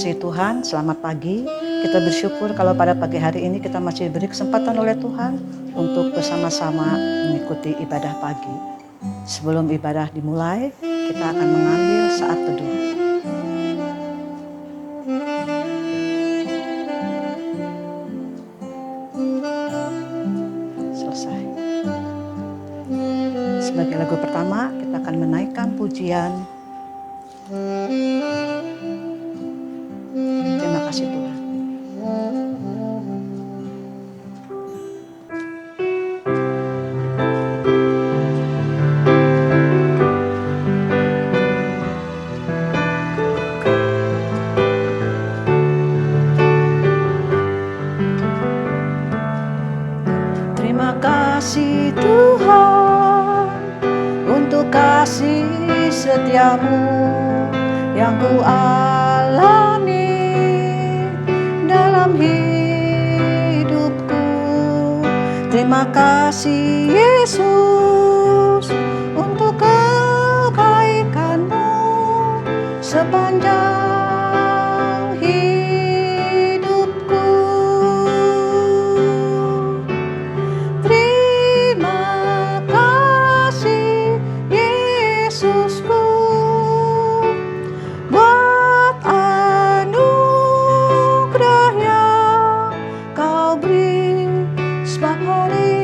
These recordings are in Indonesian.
kasih Tuhan, selamat pagi. Kita bersyukur kalau pada pagi hari ini kita masih diberi kesempatan oleh Tuhan untuk bersama-sama mengikuti ibadah pagi. Sebelum ibadah dimulai, kita akan mengambil saat teduh. Selesai. Sebagai lagu pertama, kita akan menaikkan pujian. Terima kasih Tuhan. Terima kasih Tuhan untuk kasih setiamu yang ku alami dalam hidupku. Terima kasih Yesus untuk kebaikanmu sepanjang hidupku. Terima kasih Yesusku buat anugerah yang kau beri, sebab hari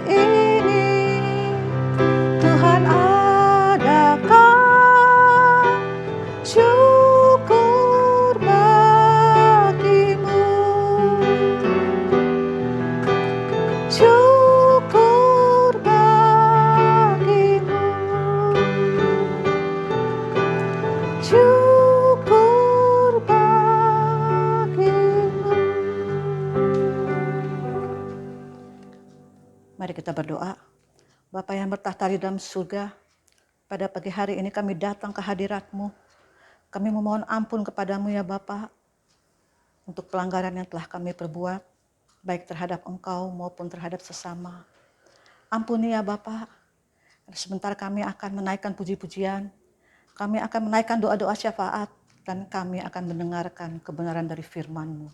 ini Tuhan adakan syukur bagimu. Syukur bagimu. Syukur bagimu. Mari kita berdoa. Bapa yang bertahta di dalam surga, pada pagi hari ini kami datang ke hadirat-Mu. Kami memohon ampun kepadamu ya Bapa, untuk pelanggaran yang telah kami perbuat, baik terhadap Engkau maupun terhadap sesama. Ampuni ya Bapa. Sebentar kami akan menaikkan puji-pujian, kami akan menaikkan doa-doa syafaat, dan kami akan mendengarkan kebenaran dari firman-Mu.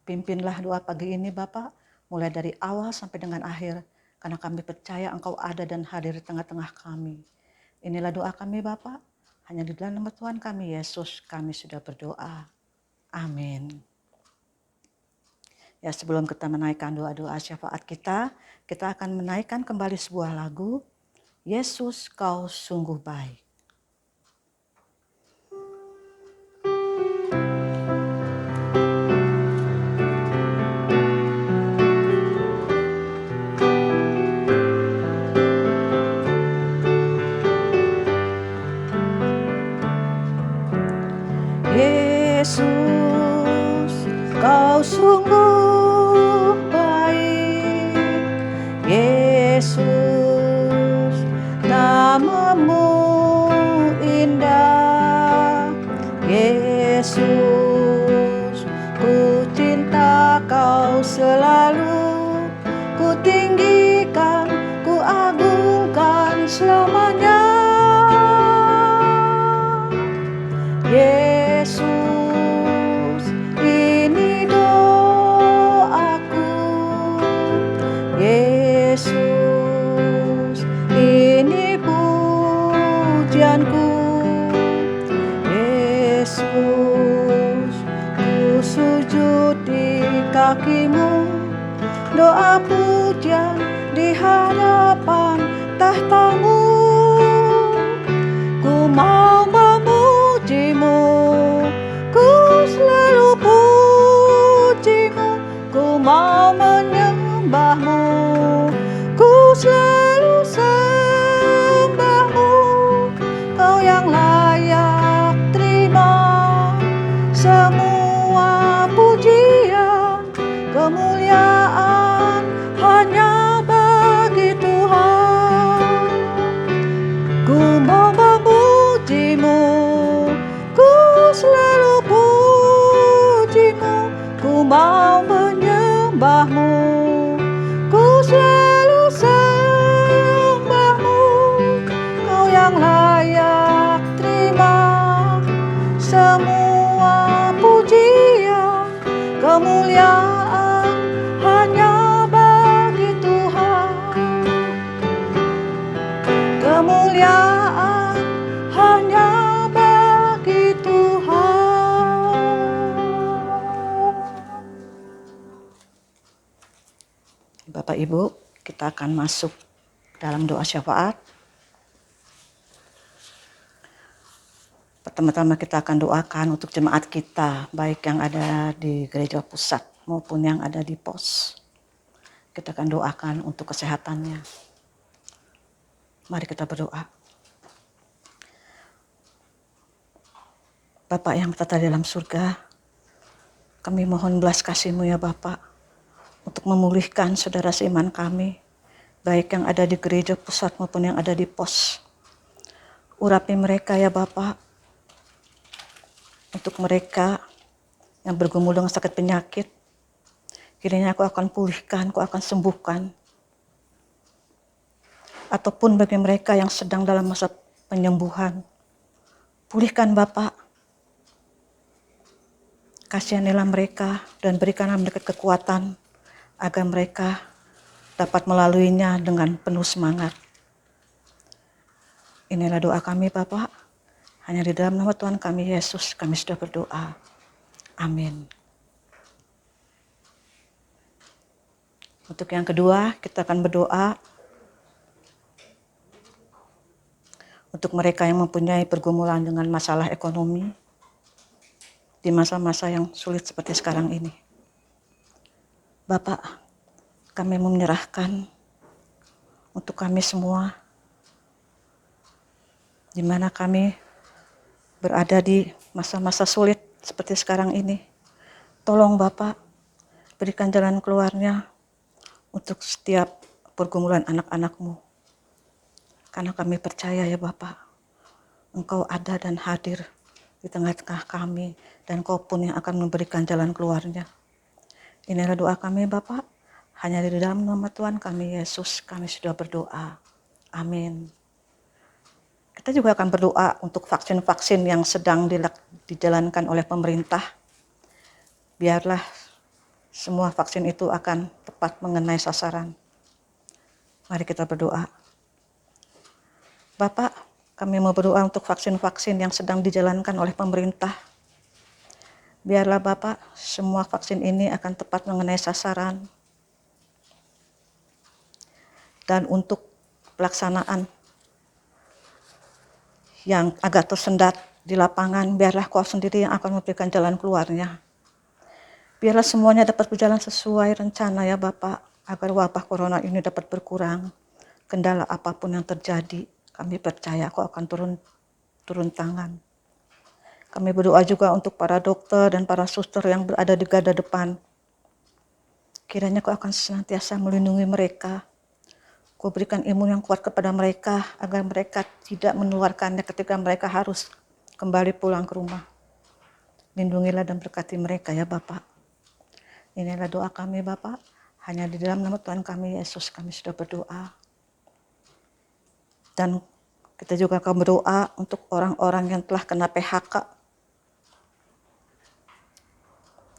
Pimpinlah doa pagi ini Bapa, mulai dari awal sampai dengan akhir, karena kami percaya Engkau ada dan hadir di tengah-tengah kami. Inilah doa kami Bapa, hanya di dalam nama Tuhan kami Yesus kami sudah berdoa. Amin. Ya, sebelum kita menaikkan doa-doa syafaat kita akan menaikkan kembali sebuah lagu, Yesus Kau Sungguh Baik. Yesus, Kau sungguh baik. Yesus, namamu indah. Yesus, ku cinta Kau selalu. Ku tinggikan, ku agungkan selamanya. Yesus, ini doaku. Yesus, ini pujianku. Yesus, ku sujud di kakimu. Doa pujian di hadapan tahtamu. Ku mau memujimu, ku selalu pujimu. Ku mau menyembahmu, ku selalu sembahmu. Kau yang layak terima semua pujian, kemuliaan hanya bagi Tuhan. Ku mau memujimu, ku selalu pujimu. Ku mau menyembahmu, ku selalu sembahmu. Kau yang layak terima semua pujian. Bapak Ibu, kita akan masuk dalam doa syafaat. Pertama-tama kita akan doakan untuk jemaat kita, baik yang ada di gereja pusat maupun yang ada di pos. Kita akan doakan untuk kesehatannya. Mari kita berdoa. Bapak yang bertata dalam surga, kami mohon belas kasih-Mu ya Bapak, untuk memulihkan saudara seiman kami, baik yang ada di gereja pusat maupun yang ada di pos. Urapi mereka ya Bapak, untuk mereka yang bergumul dengan sakit penyakit, kiranya Kau akan pulihkan, Kau akan sembuhkan. Ataupun bagi mereka yang sedang dalam masa penyembuhan, pulihkan Bapak. Kasihanilah mereka dan berikanlah mereka kekuatan agar mereka dapat melaluinya dengan penuh semangat. Inilah doa kami Bapak. Hanya di dalam nama Tuhan kami Yesus kami sudah berdoa. Amin. Untuk yang kedua, kita akan berdoa untuk mereka yang mempunyai pergumulan dengan masalah ekonomi di masa-masa yang sulit seperti sekarang ini. Bapak, kami menyerahkan untuk kami semua, di mana kami berada di masa-masa sulit seperti sekarang ini. Tolong Bapak, berikan jalan keluarnya untuk setiap pergumulan anak-anak-Mu. Karena kami percaya ya Bapak, Engkau ada dan hadir di tengah-tengah kami, dan Kau pun yang akan memberikan jalan keluarnya. Inilah doa kami Bapak, hanya di dalam nama Tuhan kami Yesus kami sudah berdoa. Amin. Kita juga akan berdoa untuk vaksin-vaksin yang sedang dijalankan oleh pemerintah. Biarlah semua vaksin itu akan tepat mengenai sasaran. Mari kita berdoa. Bapak, kami mau berdoa untuk vaksin-vaksin yang sedang dijalankan oleh pemerintah. Biarlah Bapak, semua vaksin ini akan tepat mengenai sasaran. Dan untuk pelaksanaan yang agak tersendat di lapangan, biarlah Kau sendiri yang akan memberikan jalan keluarnya. Biarlah semuanya dapat berjalan sesuai rencana ya Bapak, agar wabah corona ini dapat berkurang. Kendala apapun yang terjadi, kami percaya Kau akan turun tangan. Kami berdoa juga untuk para dokter dan para suster yang berada di garda depan. Kiranya Kau akan senantiasa melindungi mereka. Kau berikan imun yang kuat kepada mereka, agar mereka tidak menularkannya ketika mereka harus kembali pulang ke rumah. Lindungilah dan berkati mereka ya Bapak. Inilah doa kami Bapak, hanya di dalam nama Tuhan kami Yesus kami sudah berdoa. Dan kita juga akan berdoa untuk orang-orang yang telah kena PHK,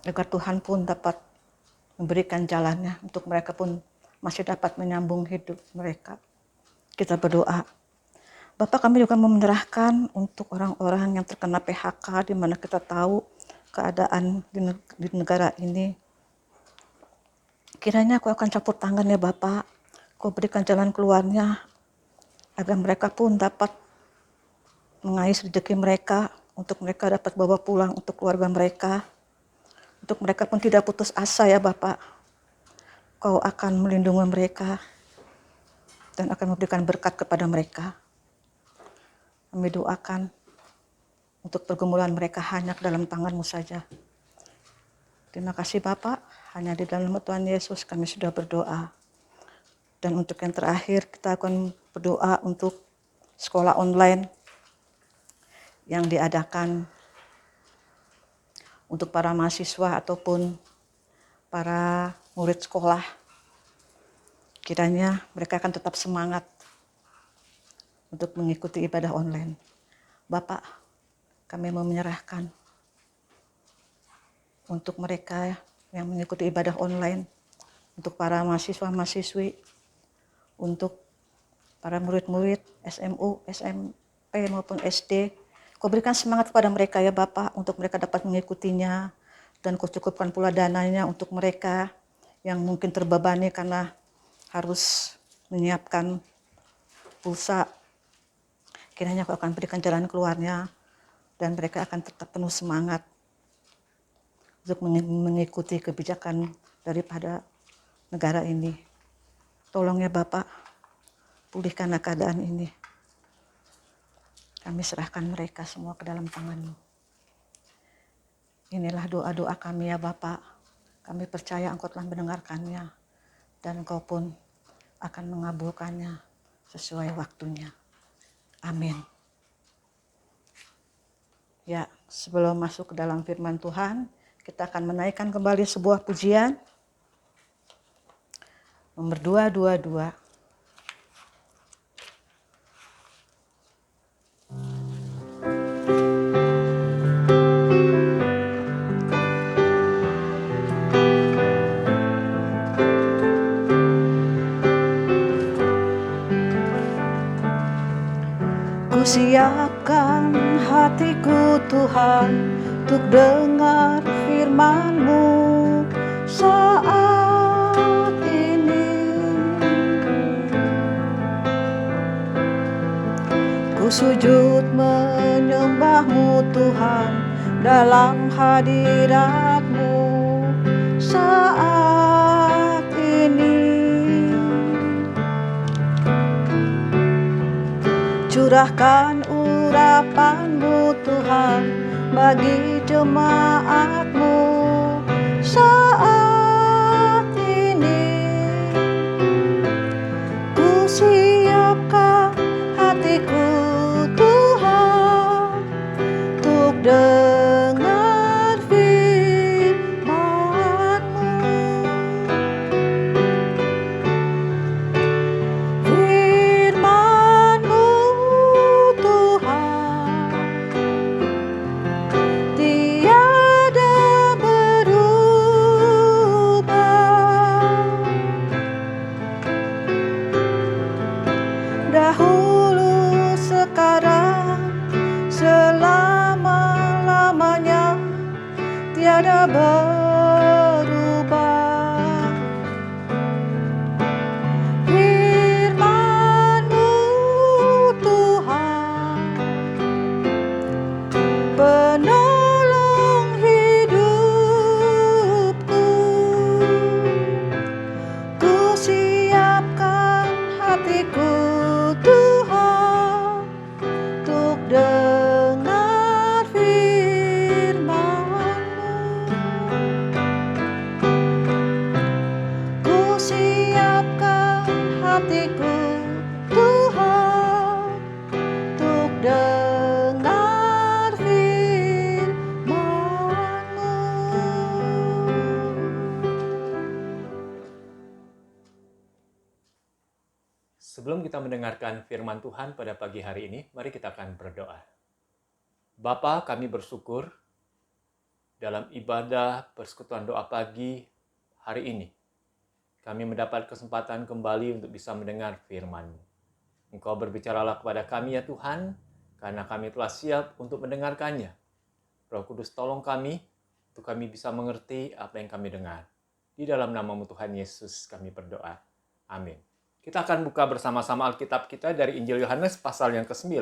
agar Tuhan pun dapat memberikan jalannya untuk mereka pun masih dapat menyambung hidup mereka. Kita berdoa. Bapak, kami juga menyerahkan untuk orang-orang yang terkena PHK, di mana kita tahu keadaan di negara ini. Kiranya Kau akan campur tangan ya Bapak, Kau berikan jalan keluarnya, agar mereka pun dapat mengais rezeki mereka, untuk mereka dapat bawa pulang untuk keluarga mereka. Untuk mereka pun tidak putus asa ya Bapak. Kau akan melindungi mereka dan akan memberikan berkat kepada mereka. Kami doakan untuk pergumulan mereka hanya ke dalam tangan-Mu saja. Terima kasih Bapak, hanya di dalam nama Tuhan Yesus kami sudah berdoa. Dan untuk yang terakhir kita akan berdoa untuk sekolah online yang diadakan untuk para mahasiswa ataupun para murid sekolah. Kiranya mereka akan tetap semangat untuk mengikuti ibadah online. Bapak, kami mau menyerahkan untuk mereka yang mengikuti ibadah online, untuk para mahasiswa-mahasiswi, untuk para murid-murid SMU, SMP maupun SD. Kau berikan semangat kepada mereka ya Bapak, untuk mereka dapat mengikutinya, dan Kau cukupkan pula dananya untuk mereka. yang mungkin terbebani karena harus menyiapkan pulsa. Kiranya Kau akan berikan jalan keluarnya dan mereka akan tetap penuh semangat untuk mengikuti kebijakan daripada negara ini. Tolong ya Bapak, pulihkanlah keadaan ini. Kami serahkan mereka semua ke dalam tangan-Mu. Inilah doa-doa kami ya Bapak. Kami percaya Engkau telah mendengarkannya dan Engkau pun akan mengabulkannya sesuai waktunya. Amin. Ya, sebelum masuk ke dalam firman Tuhan, kita akan menaikkan kembali sebuah pujian. Nomor 222. Siapkan hatiku Tuhan untuk dengar firman-Mu saat ini. Ku sujud menyembah-Mu Tuhan dalam hadirat-Mu saat ini. Curahkan urapan-Mu Tuhan bagi jemaat-Mu saat ini. Ku siapkan hatiku Tuhan untuk dengar firman-Mu. Dahulu, sekarang, selama-lamanya tiada berubah. Firman-Mu Tuhan, penolong hidupku. Ku siapkan hatiku Tuhan untuk dengar firman-Mu. Ku siapkan hatiku Tuhan untuk dengar firman-Mu. Sebelum kita mendengarkan firman Tuhan pada pagi hari ini, mari kita akan berdoa. Bapa, kami bersyukur dalam ibadah persekutuan doa pagi hari ini. Kami mendapat kesempatan kembali untuk bisa mendengar firman-Mu. Engkau berbicaralah kepada kami ya Tuhan, karena kami telah siap untuk mendengarkannya. Roh Kudus tolong kami, untuk kami bisa mengerti apa yang kami dengar. Di dalam nama-Mu Tuhan Yesus kami berdoa. Amin. Kita akan buka bersama-sama Alkitab kita dari Injil Yohanes pasal yang ke-9,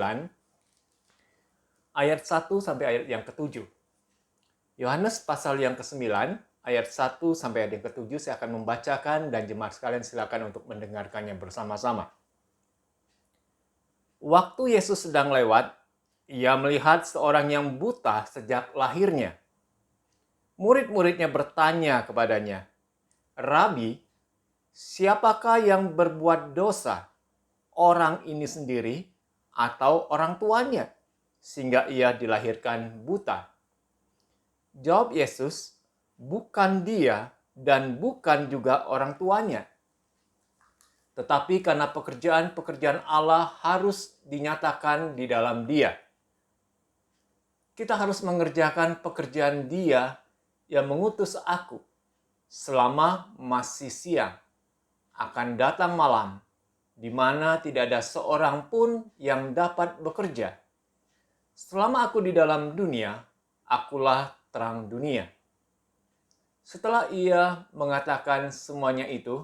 ayat 1 sampai ayat yang ke-7. Yohanes pasal yang ke-9, ayat 1 sampai ayat yang ke-7, saya akan membacakan dan jemaat sekalian silakan untuk mendengarkannya bersama-sama. Waktu Yesus sedang lewat, ia melihat seorang yang buta sejak lahirnya. Murid-muridnya bertanya kepadanya, "Rabi, siapakah yang berbuat dosa, orang ini sendiri atau orang tuanya, sehingga ia dilahirkan buta?" Jawab Yesus, "Bukan dia dan bukan juga orang tuanya. Tetapi karena pekerjaan-pekerjaan Allah harus dinyatakan di dalam dia." Kita harus mengerjakan pekerjaan Dia yang mengutus aku selama masih siang. Akan datang malam, di mana tidak ada seorang pun yang dapat bekerja. Selama aku di dalam dunia, akulah terang dunia. Setelah ia mengatakan semuanya itu,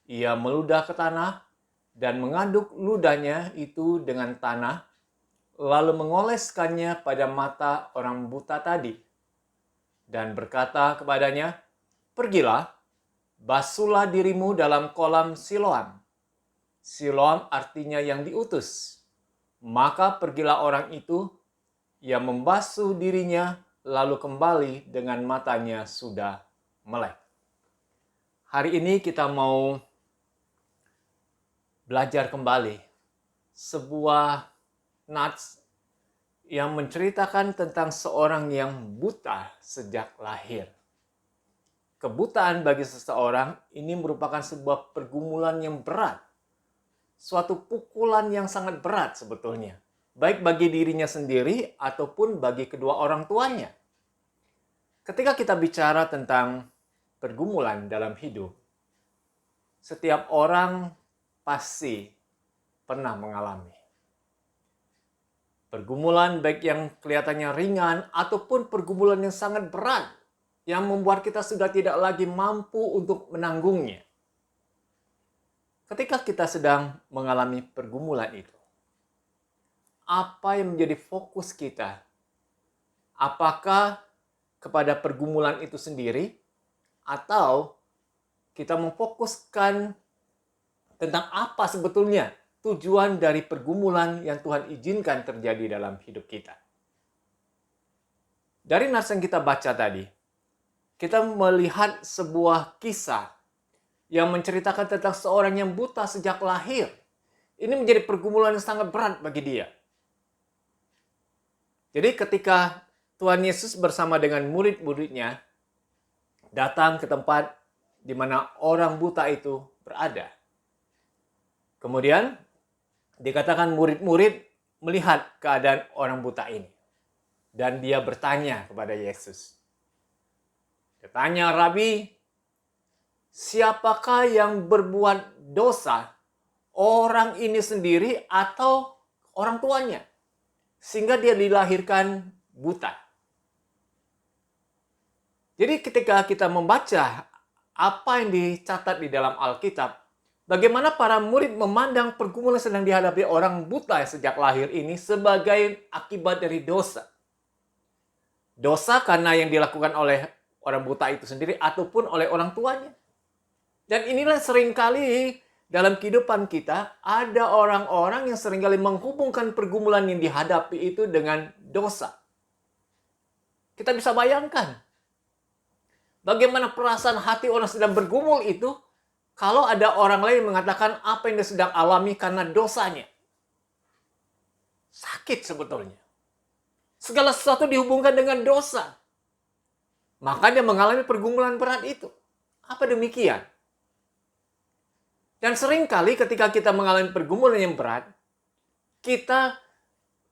ia meludah ke tanah dan mengaduk ludahnya itu dengan tanah, lalu mengoleskannya pada mata orang buta tadi, dan berkata kepadanya, "Pergilah, basuhlah dirimu dalam kolam Siloam." Siloam artinya yang diutus. Maka pergilah orang itu, ia membasuh dirinya, lalu kembali dengan matanya sudah melek. Hari ini kita mau belajar kembali sebuah nats yang menceritakan tentang seorang yang buta sejak lahir. Kebutaan bagi seseorang ini merupakan sebuah pergumulan yang berat. Suatu pukulan yang sangat berat sebetulnya. Baik bagi dirinya sendiri ataupun bagi kedua orang tuanya. Ketika kita bicara tentang pergumulan dalam hidup, setiap orang pasti pernah mengalami. Pergumulan baik yang kelihatannya ringan ataupun pergumulan yang sangat berat yang membuat kita sudah tidak lagi mampu untuk menanggungnya. Ketika kita sedang mengalami pergumulan itu, apa yang menjadi fokus kita? Apakah kepada pergumulan itu sendiri atau kita memfokuskan tentang apa sebetulnya tujuan dari pergumulan yang Tuhan izinkan terjadi dalam hidup kita? Dari nats yang kita baca tadi, kita melihat sebuah kisah yang menceritakan tentang seorang yang buta sejak lahir. Ini menjadi pergumulan yang sangat berat bagi dia. Jadi ketika Tuhan Yesus bersama dengan murid-muridnya datang ke tempat di mana orang buta itu berada. Kemudian dikatakan murid-murid melihat keadaan orang buta ini. Dan dia bertanya kepada Yesus. Dia tanya, "Rabi, siapakah yang berbuat dosa, orang ini sendiri atau orang tuanya, sehingga dia dilahirkan buta?" Jadi ketika kita membaca apa yang dicatat di dalam Alkitab, bagaimana para murid memandang pergumulan yang sedang dihadapi orang buta sejak lahir ini sebagai akibat dari dosa. Dosa karena yang dilakukan oleh orang buta itu sendiri ataupun oleh orang tuanya. Dan inilah seringkali dalam kehidupan kita ada orang-orang yang seringkali menghubungkan pergumulan yang dihadapi itu dengan dosa. Kita bisa bayangkan bagaimana perasaan hati orang sedang bergumul itu kalau ada orang lain mengatakan apa yang dia sedang alami karena dosanya. Sakit sebetulnya. Segala sesuatu dihubungkan dengan dosa. Maka dia mengalami pergumulan berat itu. Apa demikian? Dan seringkali ketika kita mengalami pergumulan yang berat, kita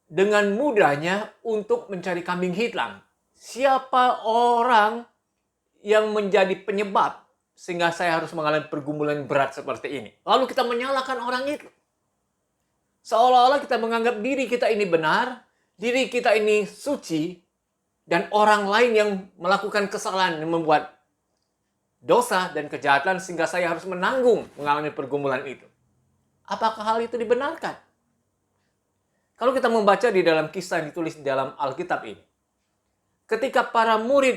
dengan mudahnya untuk mencari kambing hitam. Siapa orang yang menjadi penyebab sehingga saya harus mengalami pergumulan berat seperti ini? Lalu kita menyalahkan orang itu. Seolah-olah kita menganggap diri kita ini benar, diri kita ini suci, dan orang lain yang melakukan kesalahan yang membuat dosa dan kejahatan sehingga saya harus menanggung mengalami pergumulan itu. Apakah hal itu dibenarkan? Kalau kita membaca di dalam kisah yang ditulis di dalam Alkitab ini, ketika para murid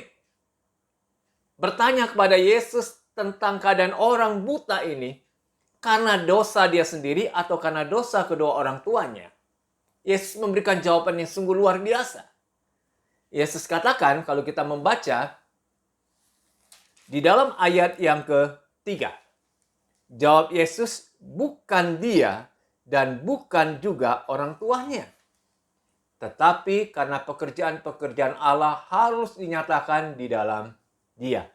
bertanya kepada Yesus tentang keadaan orang buta ini, karena dosa dia sendiri atau karena dosa kedua orang tuanya, Yesus memberikan jawaban yang sungguh luar biasa. Yesus katakan, kalau kita membaca di dalam ayat yang ketiga, jawab Yesus, bukan dia dan bukan juga orang tuanya. Tetapi karena pekerjaan-pekerjaan Allah harus dinyatakan di dalam dia.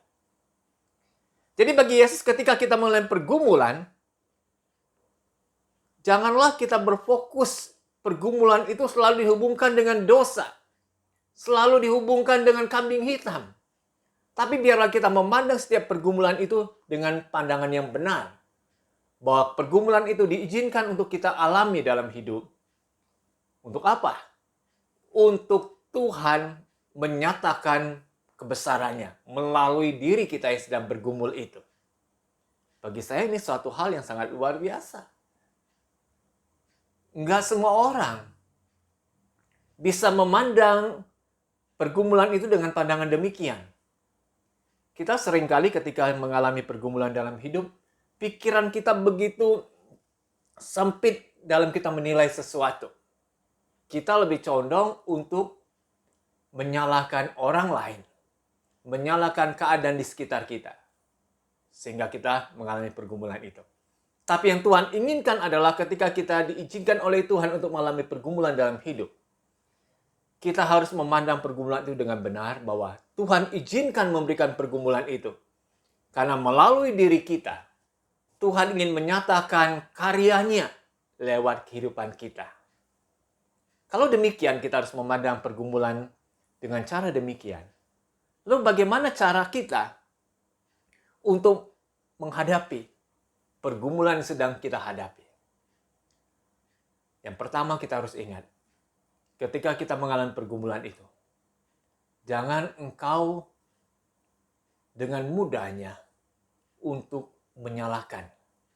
Jadi bagi Yesus ketika kita mengalami pergumulan, janganlah kita berfokus pergumulan itu selalu dihubungkan dengan dosa. Selalu dihubungkan dengan kambing hitam. Tapi biarlah kita memandang setiap pergumulan itu dengan pandangan yang benar. Bahwa pergumulan itu diizinkan untuk kita alami dalam hidup. Untuk apa? Untuk Tuhan menyatakan kebesarannya melalui diri kita yang sedang bergumul itu. Bagi saya ini suatu hal yang sangat luar biasa. Enggak semua orang bisa memandang pergumulan itu dengan pandangan demikian. Kita seringkali ketika mengalami pergumulan dalam hidup, pikiran kita begitu sempit dalam kita menilai sesuatu. Kita lebih condong untuk menyalahkan orang lain, menyalahkan keadaan di sekitar kita, sehingga kita mengalami pergumulan itu. Tapi yang Tuhan inginkan adalah ketika kita diizinkan oleh Tuhan untuk mengalami pergumulan dalam hidup, kita harus memandang pergumulan itu dengan benar, bahwa Tuhan izinkan memberikan pergumulan itu. Karena melalui diri kita, Tuhan ingin menyatakan karyanya lewat kehidupan kita. Kalau demikian, kita harus memandang pergumulan dengan cara demikian. Lalu bagaimana cara kita untuk menghadapi pergumulan yang sedang kita hadapi? Yang pertama kita harus ingat, ketika kita mengalami pergumulan itu, jangan engkau dengan mudahnya untuk menyalahkan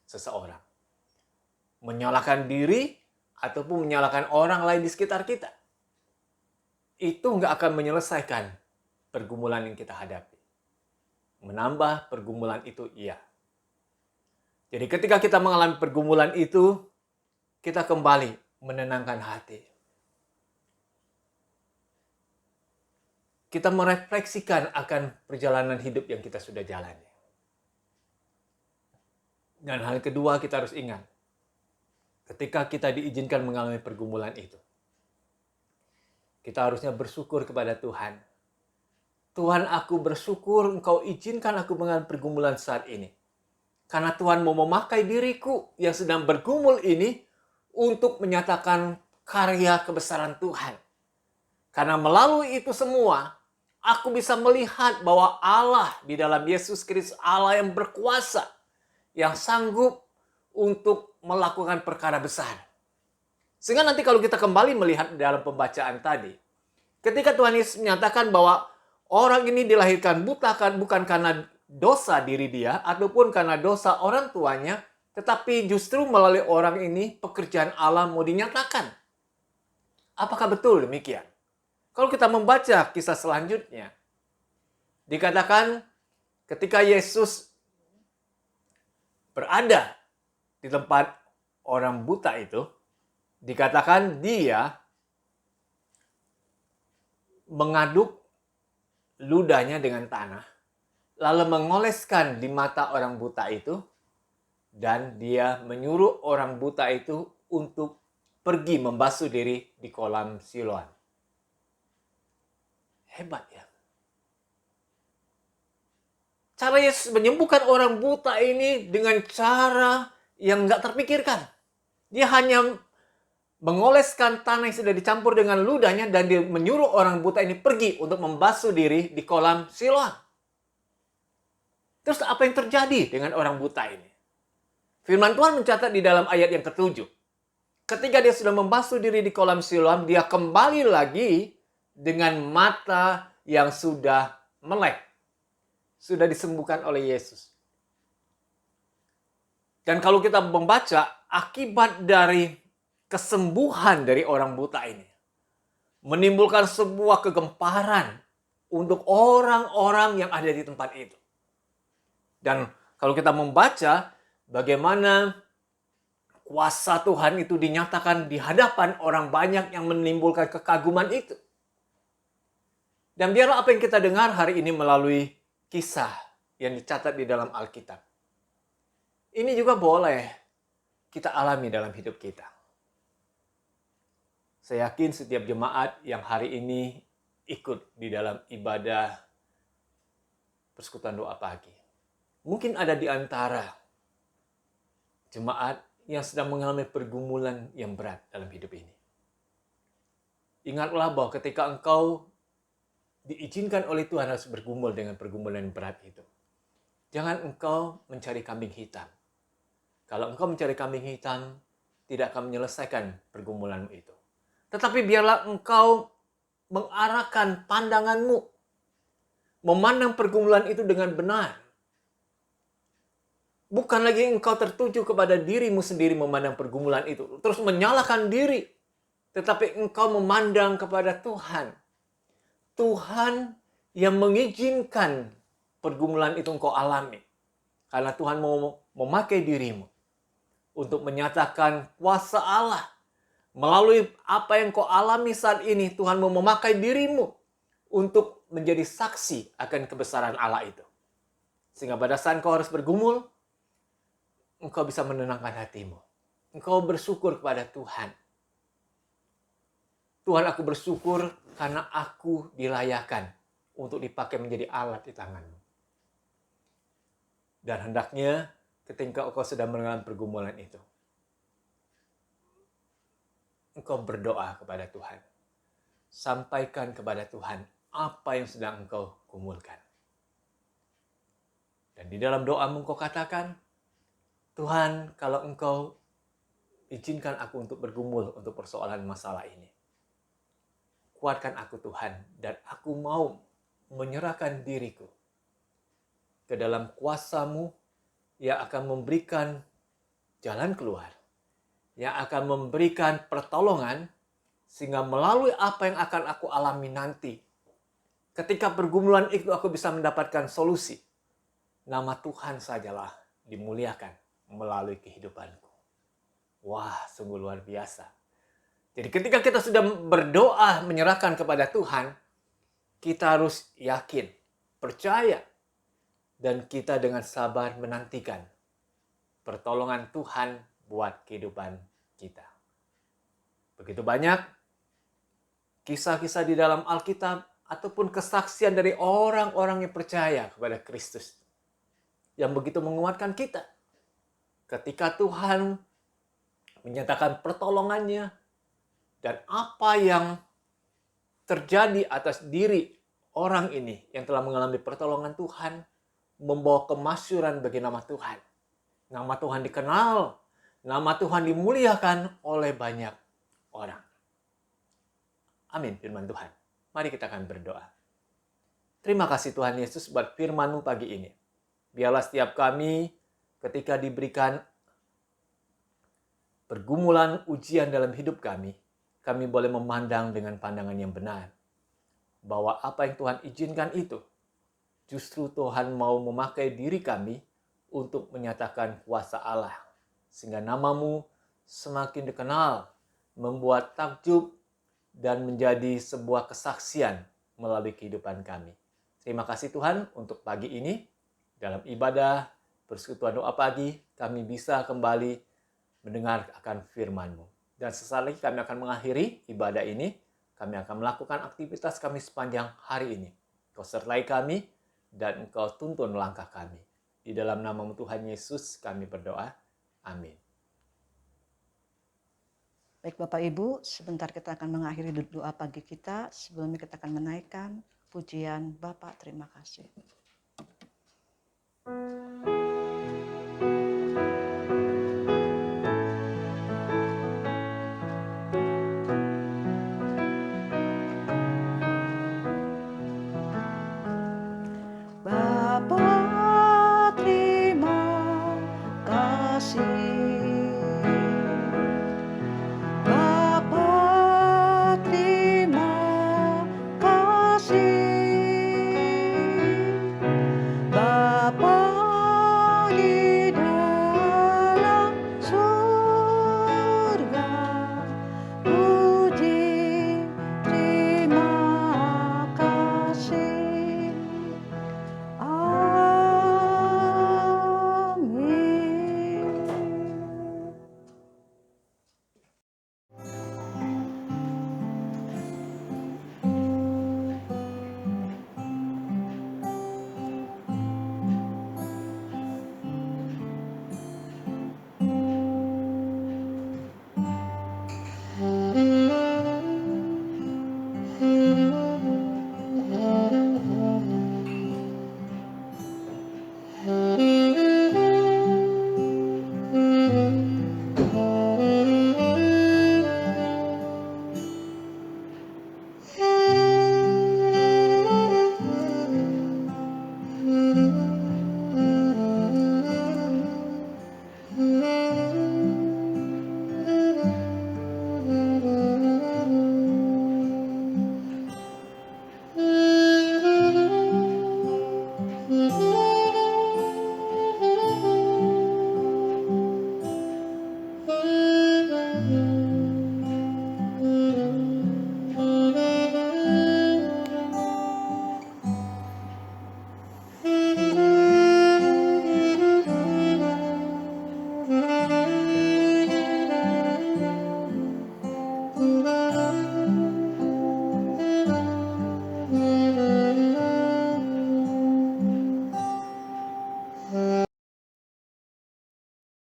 seseorang. Menyalahkan diri ataupun menyalahkan orang lain di sekitar kita. Itu nggak akan menyelesaikan pergumulan yang kita hadapi. Menambah pergumulan itu, iya. Jadi ketika kita mengalami pergumulan itu, kita kembali menenangkan hati. Kita merefleksikan akan perjalanan hidup yang kita sudah jalani. Dan hal kedua kita harus ingat, ketika kita diizinkan mengalami pergumulan itu, kita harusnya bersyukur kepada Tuhan. Tuhan, aku bersyukur Engkau izinkan aku mengalami pergumulan saat ini. Karena Tuhan mau memakai diriku yang sedang bergumul ini untuk menyatakan karya kebesaran Tuhan. Karena melalui itu semua, aku bisa melihat bahwa Allah di dalam Yesus Kristus, Allah yang berkuasa, yang sanggup untuk melakukan perkara besar. Sehingga nanti kalau kita kembali melihat dalam pembacaan tadi, ketika Tuhan Yesus menyatakan bahwa orang ini dilahirkan buta bukan karena dosa diri dia ataupun karena dosa orang tuanya, tetapi justru melalui orang ini pekerjaan Allah mau dinyatakan. Apakah betul demikian? Kalau kita membaca kisah selanjutnya, dikatakan ketika Yesus berada di tempat orang buta itu, dikatakan dia mengaduk ludahnya dengan tanah, lalu mengoleskan di mata orang buta itu, dan dia menyuruh orang buta itu untuk pergi membasuh diri di kolam Siloam. Hebat ya. Cara Yesus menyembuhkan orang buta ini dengan cara yang nggak terpikirkan. Dia hanya mengoleskan tanah yang sudah dicampur dengan ludahnya dan dia menyuruh orang buta ini pergi untuk membasuh diri di kolam Siloam. Terus apa yang terjadi dengan orang buta ini? Firman Tuhan mencatat di dalam ayat yang ke-7. Ketika dia sudah membasuh diri di kolam Siloam, dia kembali lagi dengan mata yang sudah melek. Sudah disembuhkan oleh Yesus. Dan kalau kita membaca akibat dari kesembuhan dari orang buta ini, menimbulkan sebuah kegemparan untuk orang-orang yang ada di tempat itu. Dan kalau kita membaca bagaimana kuasa Tuhan itu dinyatakan di hadapan orang banyak yang menimbulkan kekaguman itu. Dan biarlah apa yang kita dengar hari ini melalui kisah yang dicatat di dalam Alkitab, ini juga boleh kita alami dalam hidup kita. Saya yakin setiap jemaat yang hari ini ikut di dalam ibadah persekutuan doa pagi, mungkin ada di antara jemaat yang sedang mengalami pergumulan yang berat dalam hidup ini. Ingatlah bahwa ketika engkau diizinkan oleh Tuhan harus bergumul dengan pergumulan yang berat itu, jangan engkau mencari kambing hitam. Kalau engkau mencari kambing hitam, tidak akan menyelesaikan pergumulanmu itu. Tetapi biarlah engkau mengarahkan pandanganmu memandang pergumulan itu dengan benar. Bukan lagi engkau tertuju kepada dirimu sendiri memandang pergumulan itu, terus menyalahkan diri, tetapi engkau memandang kepada Tuhan. Tuhan yang mengizinkan pergumulan itu engkau alami. Karena Tuhan mau memakai dirimu untuk menyatakan kuasa Allah. Melalui apa yang kau alami saat ini, Tuhan mau memakai dirimu untuk menjadi saksi akan kebesaran Allah itu. Sehingga pada saat kau harus bergumul, engkau bisa menenangkan hatimu. Engkau bersyukur kepada Tuhan. Tuhan, aku bersyukur karena aku dilayakan untuk dipakai menjadi alat di tangan-Mu. Dan hendaknya ketika engkau sedang mengalami pergumulan itu, engkau berdoa kepada Tuhan. Sampaikan kepada Tuhan apa yang sedang engkau gumulkan. Dan di dalam doamu engkau katakan, Tuhan, kalau engkau izinkan aku untuk bergumul untuk persoalan masalah ini, kuatkan aku Tuhan, dan aku mau menyerahkan diriku ke dalam kuasa-Mu yang akan memberikan jalan keluar, yang akan memberikan pertolongan, sehingga melalui apa yang akan aku alami nanti, ketika pergumulan itu aku bisa mendapatkan solusi. Nama Tuhan sajalah dimuliakan melalui kehidupanku. Wah, sungguh luar biasa. Jadi ketika kita sudah berdoa menyerahkan kepada Tuhan, kita harus yakin, percaya, dan kita dengan sabar menantikan pertolongan Tuhan buat kehidupan kita. Begitu banyak kisah-kisah di dalam Alkitab ataupun kesaksian dari orang-orang yang percaya kepada Kristus yang begitu menguatkan kita. Ketika Tuhan menyatakan pertolongannya dan apa yang terjadi atas diri orang ini yang telah mengalami pertolongan Tuhan membawa kemasyuran bagi nama Tuhan. Nama Tuhan dikenal, nama Tuhan dimuliakan oleh banyak orang. Amin, firman Tuhan. Mari kita akan berdoa. Terima kasih Tuhan Yesus buat firman-Mu pagi ini. Biarlah setiap kami ketika diberikan pergumulan ujian dalam hidup kami boleh memandang dengan pandangan yang benar. Bahwa apa yang Tuhan izinkan itu, justru Tuhan mau memakai diri kami untuk menyatakan kuasa Allah. Sehingga nama-Mu semakin dikenal, membuat takjub, dan menjadi sebuah kesaksian melalui kehidupan kami. Terima kasih Tuhan untuk pagi ini. Dalam ibadah persekutuan doa pagi, kami bisa kembali mendengar akan firman-Mu. Dan sesaat lagi kami akan mengakhiri ibadah ini. Kami akan melakukan aktivitas kami sepanjang hari ini. Kau sertai kami dan Engkau tuntun langkah kami. Di dalam nama-Mu Tuhan Yesus kami berdoa. Amin. Baik Bapak Ibu, sebentar kita akan mengakhiri doa pagi kita. Sebelumnya kita akan menaikkan pujian Bapak terima kasih. Bapa terima kasih. Bapa terima kasih. Bapa